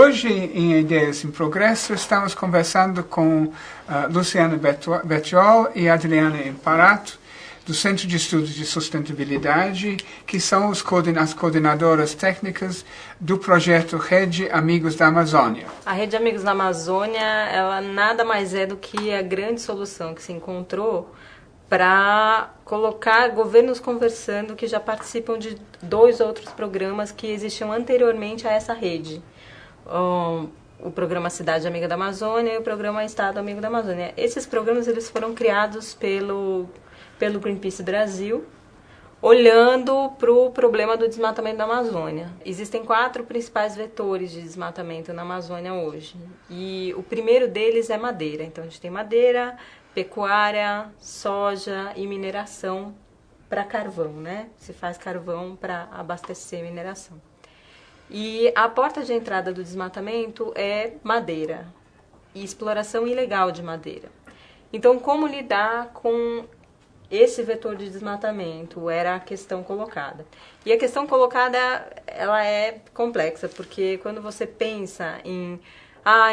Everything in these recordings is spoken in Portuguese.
Hoje, em Ideias em Progresso, estamos conversando com Luciana Bettiol e Adriana Imparato, do Centro de Estudos de Sustentabilidade, que são as coordenadoras técnicas do projeto Rede Amigos da Amazônia. A Rede Amigos da Amazônia, ela nada mais é do que a grande solução que se encontrou para colocar governos conversando que já participam de 2 outros programas que existiam anteriormente a essa rede. O programa Cidade Amiga da Amazônia e o programa Estado Amigo da Amazônia. Esses programas eles foram criados pelo Greenpeace Brasil, olhando para o problema do desmatamento da Amazônia. Existem 4 principais vetores de desmatamento na Amazônia hoje. E o primeiro deles é madeira. Então, a gente tem madeira, pecuária, soja e mineração para carvão, né? Se faz carvão para abastecer a mineração. E a porta de entrada do desmatamento é madeira e exploração ilegal de madeira. Então, como lidar com esse vetor de desmatamento era a questão colocada. E a questão colocada, ela é complexa, porque quando você pensa em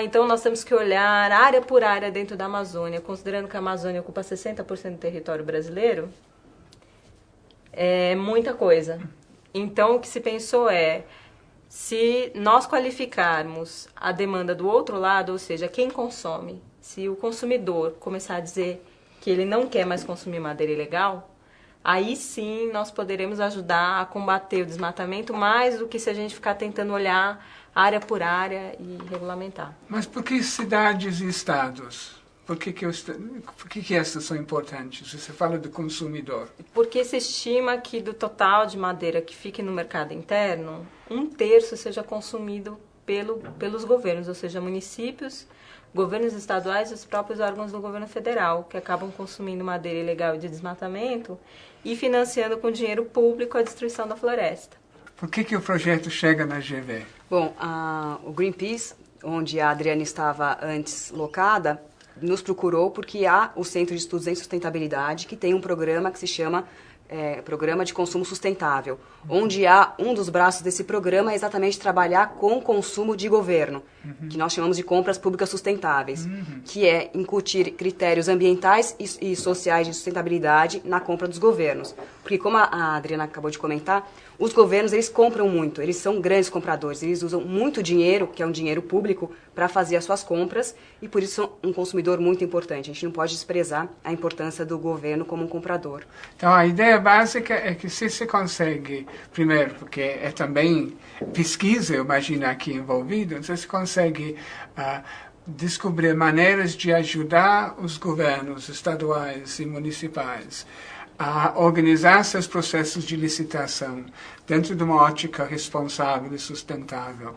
então nós temos que olhar área por área dentro da Amazônia, considerando que a Amazônia ocupa 60% do território brasileiro, é muita coisa. Então, o que se pensou se nós qualificarmos a demanda do outro lado, ou seja, quem consome, se o consumidor começar a dizer que ele não quer mais consumir madeira ilegal, aí sim nós poderemos ajudar a combater o desmatamento mais do que se a gente ficar tentando olhar área por área e regulamentar. Mas por que cidades e estados? Por que essas são importantes? Você fala do consumidor. Porque se estima que do total de madeira que fique no mercado interno, 1/3 seja consumido pelos governos, ou seja, municípios, governos estaduais e os próprios órgãos do governo federal, que acabam consumindo madeira ilegal de desmatamento e financiando com dinheiro público a destruição da floresta. Por que o projeto chega na GV? Bom, o Greenpeace, onde a Adriana estava antes locada, nos procurou porque há o Centro de Estudos em Sustentabilidade, que tem um programa que se chama Programa de Consumo Sustentável, onde há um dos braços desse programa é exatamente trabalhar com o consumo de governo, que nós chamamos de compras públicas sustentáveis, que é incutir critérios ambientais e sociais de sustentabilidade na compra dos governos. Porque, como a Adriana acabou de comentar, os governos, eles compram muito, eles são grandes compradores, eles usam muito dinheiro, que é um dinheiro público, para fazer as suas compras, e por isso são um consumidor muito importante. A gente não pode desprezar a importância do governo como um comprador. Então, a ideia básica é que se você consegue, primeiro, porque é também pesquisa, eu imagino, aqui envolvido, você consegue descobrir maneiras de ajudar os governos estaduais e municipais a organizar seus processos de licitação dentro de uma ótica responsável e sustentável,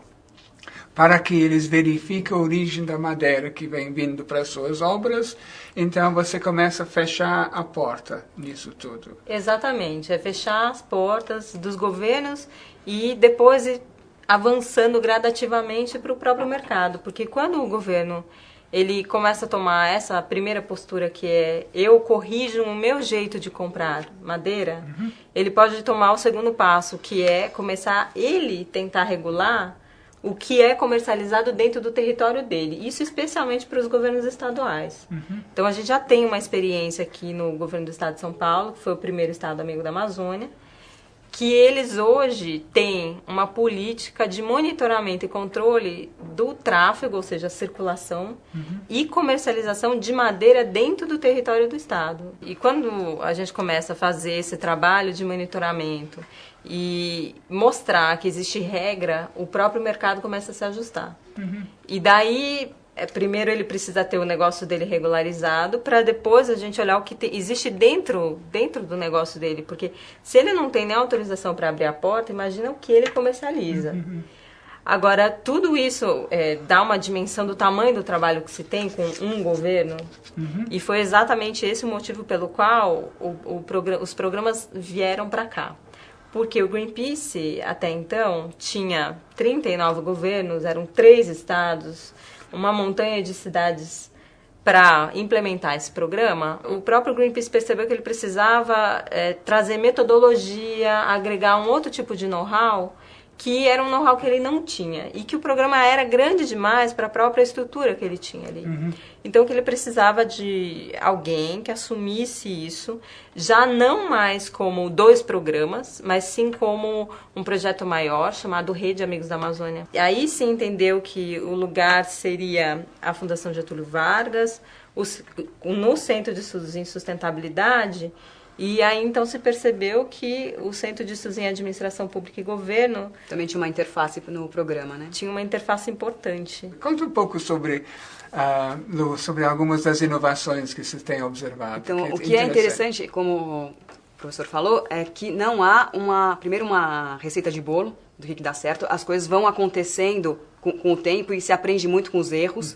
para que eles verifiquem a origem da madeira que vem vindo para as suas obras. Então, você começa a fechar a porta nisso tudo. Exatamente, é fechar as portas dos governos e depois ir avançando gradativamente para o próprio mercado, porque quando o governo ele começa a tomar essa primeira postura que é eu corrijo o meu jeito de comprar madeira, ele pode tomar o segundo passo, que é começar ele tentar regular o que é comercializado dentro do território dele. Isso especialmente para os governos estaduais. Então, a gente já tem uma experiência aqui no governo do estado de São Paulo, que foi o primeiro estado amigo da Amazônia, que eles hoje têm uma política de monitoramento e controle do tráfego, ou seja, a circulação e comercialização de madeira dentro do território do estado. E quando a gente começa a fazer esse trabalho de monitoramento e mostrar que existe regra, o próprio mercado começa a se ajustar. E daí, primeiro ele precisa ter o negócio dele regularizado, para depois a gente olhar o que existe dentro do negócio dele. Porque se ele não tem nem autorização para abrir a porta, imagina o que ele comercializa. Agora, tudo isso dá uma dimensão do tamanho do trabalho que se tem com um governo. E foi exatamente esse o motivo pelo qual os programas vieram para cá. Porque o Greenpeace, até então, tinha 39 governos, eram 3 estados, uma montanha de cidades para implementar esse programa. O próprio Greenpeace percebeu que ele precisava trazer metodologia, agregar um outro tipo de know-how que era um know-how que ele não tinha e que o programa era grande demais para a própria estrutura que ele tinha ali. Então, que ele precisava de alguém que assumisse isso, já não mais como 2 programas, mas sim como um projeto maior, chamado Rede Amigos da Amazônia. E aí se entendeu que o lugar seria a Fundação Getúlio Vargas, no Centro de Estudos em Sustentabilidade. E aí, então, se percebeu que o Centro de Estudos em Administração Pública e Governo... Também tinha uma interface no programa, né? Tinha uma interface importante. Conta um pouco sobre algumas das inovações que você tem observado. Então, o que é interessante, como o professor falou, é que não há primeiro uma receita de bolo do que dá certo. As coisas vão acontecendo com o tempo e se aprende muito com os erros.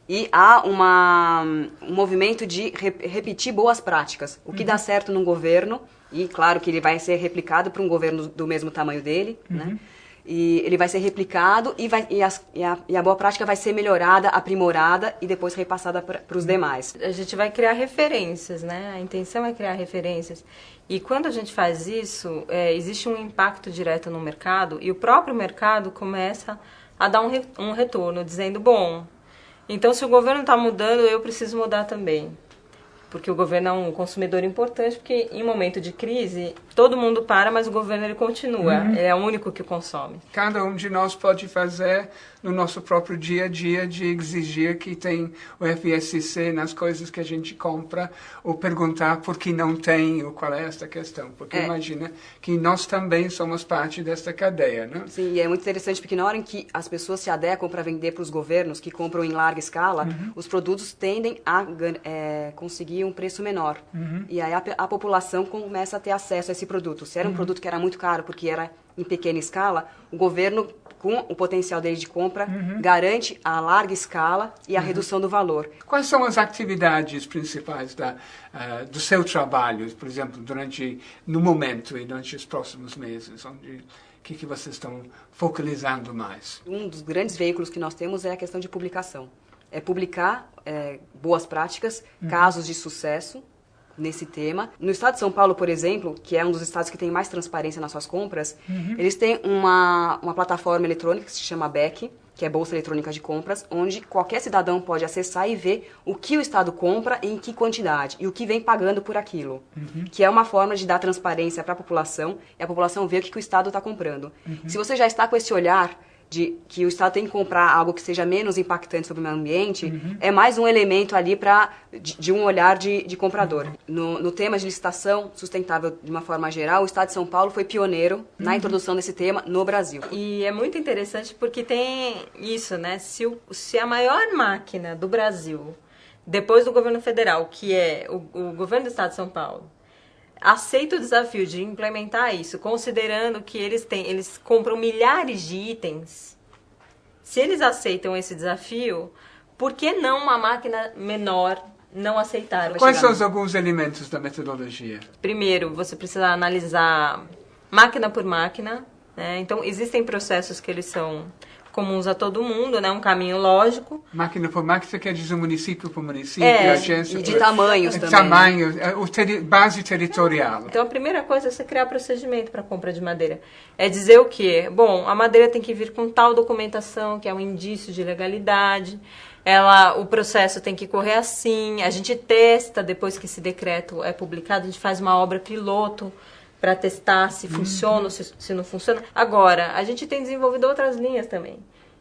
E há um movimento de repetir boas práticas. O que dá certo num governo, e claro que ele vai ser replicado para um governo do mesmo tamanho dele, né? E ele vai ser replicado e a boa prática vai ser melhorada, aprimorada e depois repassada para os demais. A gente vai criar referências, né? A intenção é criar referências. E quando a gente faz isso, existe um impacto direto no mercado e o próprio mercado começa a dar um retorno, dizendo, bom... Então, se o governo está mudando, eu preciso mudar também. Porque o governo é um consumidor importante, porque em momento de crise, todo mundo para, mas o governo ele continua. Ele é o único que consome. Cada um de nós pode fazer no nosso próprio dia a dia de exigir que tem o FSC nas coisas que a gente compra, ou perguntar por que não tem, ou qual é esta questão. Porque imagina que nós também somos parte desta cadeia, né? Sim, e é muito interessante porque na hora em que as pessoas se adequam para vender para os governos que compram em larga escala, os produtos tendem a conseguir um preço menor. E aí a população começa a ter acesso a esse produto. Se era um produto que era muito caro porque era em pequena escala, o governo, com o potencial dele de compra, garante a larga escala e a redução do valor. Quais são as atividades principais do seu trabalho, por exemplo, no momento e durante os próximos meses? O que vocês estão focalizando mais? Um dos grandes veículos que nós temos é a questão de publicação. É publicar boas práticas, casos de sucesso nesse tema. No estado de São Paulo, por exemplo, que é um dos estados que tem mais transparência nas suas compras, eles têm uma plataforma eletrônica que se chama BEC, que é Bolsa Eletrônica de Compras, onde qualquer cidadão pode acessar e ver o que o estado compra e em que quantidade, e o que vem pagando por aquilo, que é uma forma de dar transparência para a população, e a população vê o que o estado está comprando. Se você já está com esse olhar de que o Estado tem que comprar algo que seja menos impactante sobre o meio ambiente, é mais um elemento ali de um olhar de comprador. No tema de licitação sustentável de uma forma geral, o Estado de São Paulo foi pioneiro na introdução desse tema no Brasil. E é muito interessante porque tem isso, né? Se a maior máquina do Brasil, depois do governo federal, que é o governo do Estado de São Paulo, aceita o desafio de implementar isso, considerando que eles compram milhares de itens. Se eles aceitam esse desafio, por que não uma máquina menor não aceitar? Quais são alguns elementos da metodologia? Primeiro, você precisa analisar máquina por máquina, né? Então, existem processos que eles são comuns a todo mundo, né? Um caminho lógico. Máquina por máquina quer dizer município por município, agência... E de tamanhos também. Tamanho, base territorial. Então, a primeira coisa é você criar procedimento para compra de madeira. É dizer o quê? Bom, a madeira tem que vir com tal documentação, que é um indício de legalidade. O processo tem que correr assim. A gente testa, depois que esse decreto é publicado, a gente faz uma obra piloto para testar se funciona ou se não funciona. Agora, a gente tem desenvolvido outras linhas também,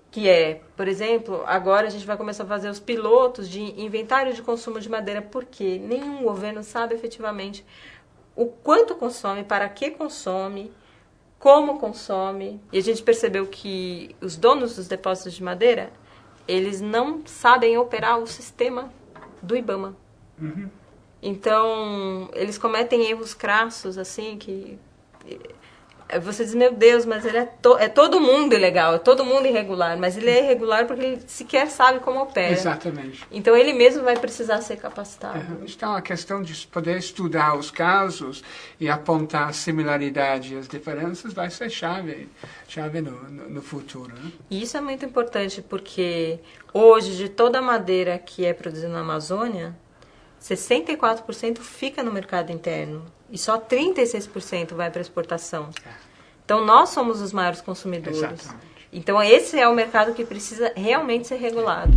que por exemplo, agora a gente vai começar a fazer os pilotos de inventário de consumo de madeira, porque nenhum governo sabe efetivamente o quanto consome, para que consome, como consome. E a gente percebeu que os donos dos depósitos de madeira, eles não sabem operar o sistema do IBAMA. Então, eles cometem erros crassos, assim, que você diz, meu Deus, mas ele é todo mundo ilegal, é todo mundo irregular, mas ele é irregular porque ele sequer sabe como opera. Exatamente. Então, ele mesmo vai precisar ser capacitado. Então, a questão de poder estudar os casos e apontar a similaridade e as diferenças vai ser chave no futuro. Né? E isso é muito importante porque hoje, de toda a madeira que é produzida na Amazônia, 64% fica no mercado interno e só 36% vai para exportação. Então, nós somos os maiores consumidores. Exatamente. Então, esse é o mercado que precisa realmente ser regulado.